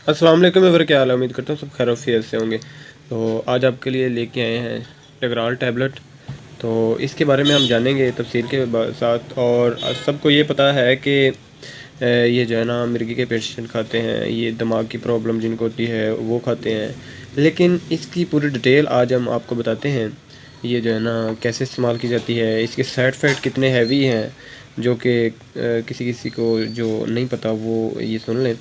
अस्सलाम वालेकुम एवर, क्या हाल है। उम्मीद करता हूँ सब खैरियत से होंगे। तो आज आपके लिए लेके आए हैं टेग्राल टैबलेट। तो इसके बारे में हम जानेंगे तफसील के साथ। और सबको ये पता है कि ये जो है ना मिर्गी के पेशेंट खाते हैं, ये दिमाग की प्रॉब्लम जिनको होती है वो खाते हैं। लेकिन इसकी पूरी डिटेल आज हम आपको बताते हैं। ये जो है ना कैसे इस्तेमाल की जाती है, इसके साइड इफ़ेक्ट कितने हैवी हैं, जो कि किसी किसी को जो नहीं पता वो ये सुन लें,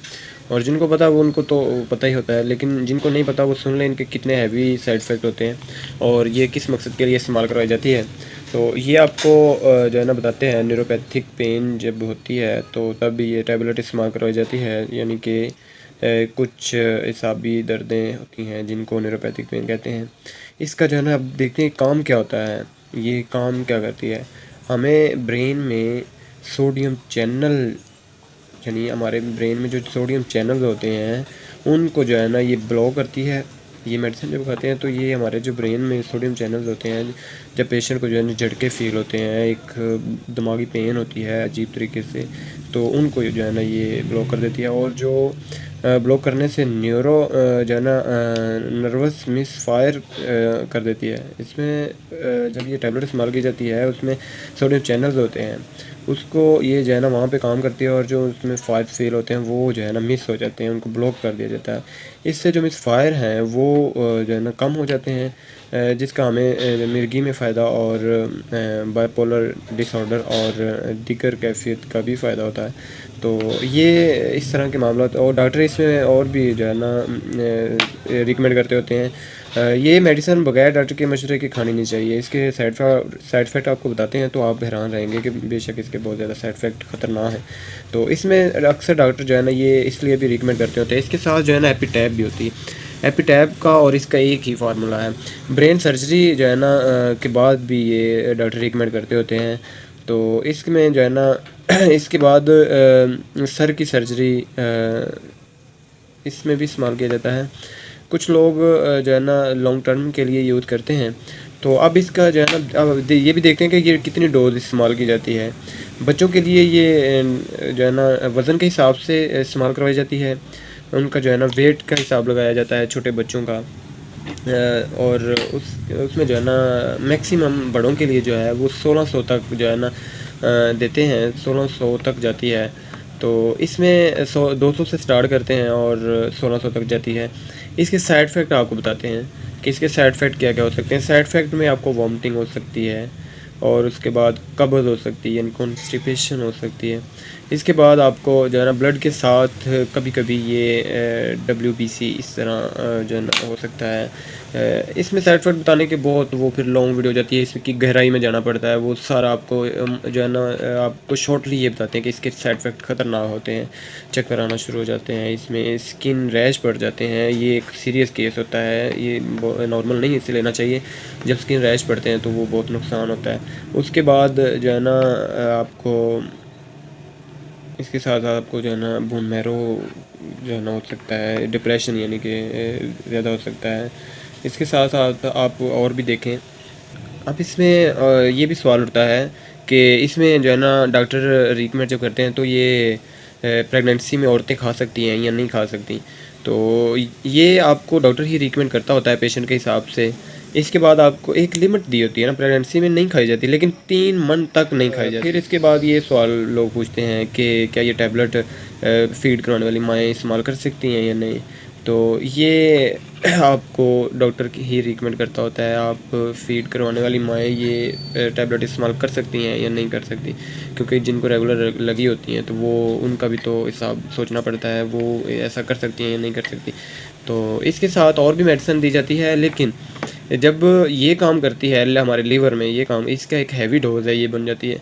और जिनको पता वो उनको तो पता ही होता है, लेकिन जिनको नहीं पता वो सुन लें इनके कितने हैवी साइड इफ़ेक्ट होते हैं और ये किस मकसद के लिए इस्तेमाल करवाई जाती है। तो ये आपको जो है ना बताते हैं। न्यूरोपैथिक पेन जब होती है तो तब ये टैबलेट इस्तेमाल करवाई जाती है, यानी कि कुछ एसाबी दर्दें होती हैं जिनको न्यूरोपैथिक पेन कहते हैं। इसका जो है ना अब देखते हैं काम क्या होता है। ये काम क्या करती है, हमें ब्रेन में सोडियम चैनल, यानी हमारे ब्रेन में जो सोडियम चैनल्स होते हैं उनको जो है ना ये ब्लॉक करती है। ये मेडिसिन जब खाते हैं तो ये हमारे जो ब्रेन में सोडियम चैनल्स होते हैं, जब पेशेंट को जो है ना झटके फील होते हैं, एक दिमागी पेन होती है अजीब तरीके से, तो उनको जो है ना ये ब्लॉक कर देती है। और जो ब्लॉक करने से जो है ना नर्वस मिस फायर कर देती है। इसमें जब ये टैबलेट इस्तेमाल की जाती है उसमें सोडियम चैनल्स होते हैं, उसको ये जो है ना वहाँ पे काम करती है, और जो उसमें फायर फेल होते हैं वो जो है ना मिस हो जाते हैं, उनको ब्लॉक कर दिया जाता है। इससे जो मिस फायर हैं वो जो है ना कम हो जाते हैं, जिसका हमें मिर्गी में फ़ायदा और बाइपोलर डिसऑर्डर और दीगर कैफियत का भी फ़ायदा होता है। तो ये इस तरह के मामला, और डॉक्टर इसमें और भी जो है ना रिकमेंड करते होते हैं। ये मेडिसिन बगैर डॉक्टर के मशवरे के खानी नहीं चाहिए। इसके साइड इफ़ेक्ट आपको बताते हैं तो आप हैरान रहेंगे कि बेशक इसके बहुत ज़्यादा साइड इफ़ेक्ट ख़तरनाक हैं। तो इसमें अक्सर डॉक्टर जो है ना ये इसलिए भी रिकमेंड करते होते हैं। इसके साथ जो है ना एपिटैब भी होती है। एपिटैब का और इसका एक ही फार्मूला है। ब्रेन सर्जरी जो है ना के बाद भी ये डॉक्टर रिकमेंड करते होते हैं। तो इसमें जो है ना इसके बाद सर की सर्जरी इसमें भी इस्तेमाल किया जाता है। कुछ लोग जो है ना लॉन्ग टर्म के लिए यूज़ करते हैं। तो अब इसका जो है ना अब ये भी देखते हैं कि ये कितनी डोज इस्तेमाल की जाती है। बच्चों के लिए ये जो है ना वज़न के हिसाब से इस्तेमाल करवाई जाती है। उनका जो है ना वेट का हिसाब लगाया जाता है छोटे बच्चों का। और उसमें जो है ना मैक्सिमम बड़ों के लिए जो है वो 1600 तक जो है ना देते हैं, 1600 तक जाती है। तो इसमें 200 से स्टार्ट करते हैं और 1600 तक जाती है। इसके साइड इफ़ेक्ट आपको बताते हैं कि इसके साइड इफ़ेक्ट क्या क्या हो सकते हैं। साइड इफ़ेक्ट में आपको वॉमिटिंग हो सकती है, और उसके बाद कब्ज़ हो सकती है, यानी कॉन्स्टिपेशन हो सकती है। इसके बाद आपको जो है ना ब्लड के साथ कभी कभी ये WBC इस तरह जो है ना हो सकता है। इसमें साइड इफ़ेक्ट बताने के बहुत वो फिर लॉन्ग वीडियो हो जाती है, इसकी गहराई में जाना पड़ता है। वो सारा आपको जो है ना आपको शॉर्टली ये बताते हैं कि इसके साइड इफ़ेक्ट ख़तरनाक होते हैं। चक्कर आना शुरू हो जाते हैं, इसमें स्किन रैश पड़ जाते हैं। ये एक सीरियस केस होता है, ये नॉर्मल नहीं इसे लेना चाहिए। जब स्किन रैश पड़ते हैं तो वो बहुत नुकसान होता है। उसके बाद जो है ना आपको इसके साथ आपको जो है ना बोन मैरो जो है ना हो सकता है, डिप्रेशन यानी कि ज़्यादा हो सकता है। इसके साथ साथ आप और भी देखें। अब इसमें ये भी सवाल उठता है कि इसमें जो है ना डॉक्टर रिकमेंड जब करते हैं तो ये प्रेगनेंसी में औरतें खा सकती हैं या नहीं खा सकती। तो ये आपको डॉक्टर ही रिकमेंड करता होता है पेशेंट के हिसाब से। इसके बाद आपको एक लिमिट दी होती है ना, प्रेगनेंसी में नहीं खाई जाती, लेकिन 3 मंथ तक नहीं खाई जाती। फिर इसके बाद ये सवाल लोग पूछते हैं कि क्या ये टैबलेट फ़ीड करवाने वाली माएँ इस्तेमाल कर सकती हैं या नहीं। तो ये आपको डॉक्टर की ही रिकमेंड करता होता है। आप फ़ीड करवाने वाली माएँ ये टैबलेट इस्तेमाल कर सकती हैं या नहीं कर सकती, क्योंकि जिनको रेगुलर लगी होती हैं तो वो उनका भी तो हिसाब सोचना पड़ता है, वो ऐसा कर सकती हैं या नहीं कर सकती। तो इसके साथ और भी मेडिसिन दी जाती है, लेकिन जब ये काम करती है हमारे लीवर में, ये काम इसका एक हैवी डोज़ है, ये बन जाती है।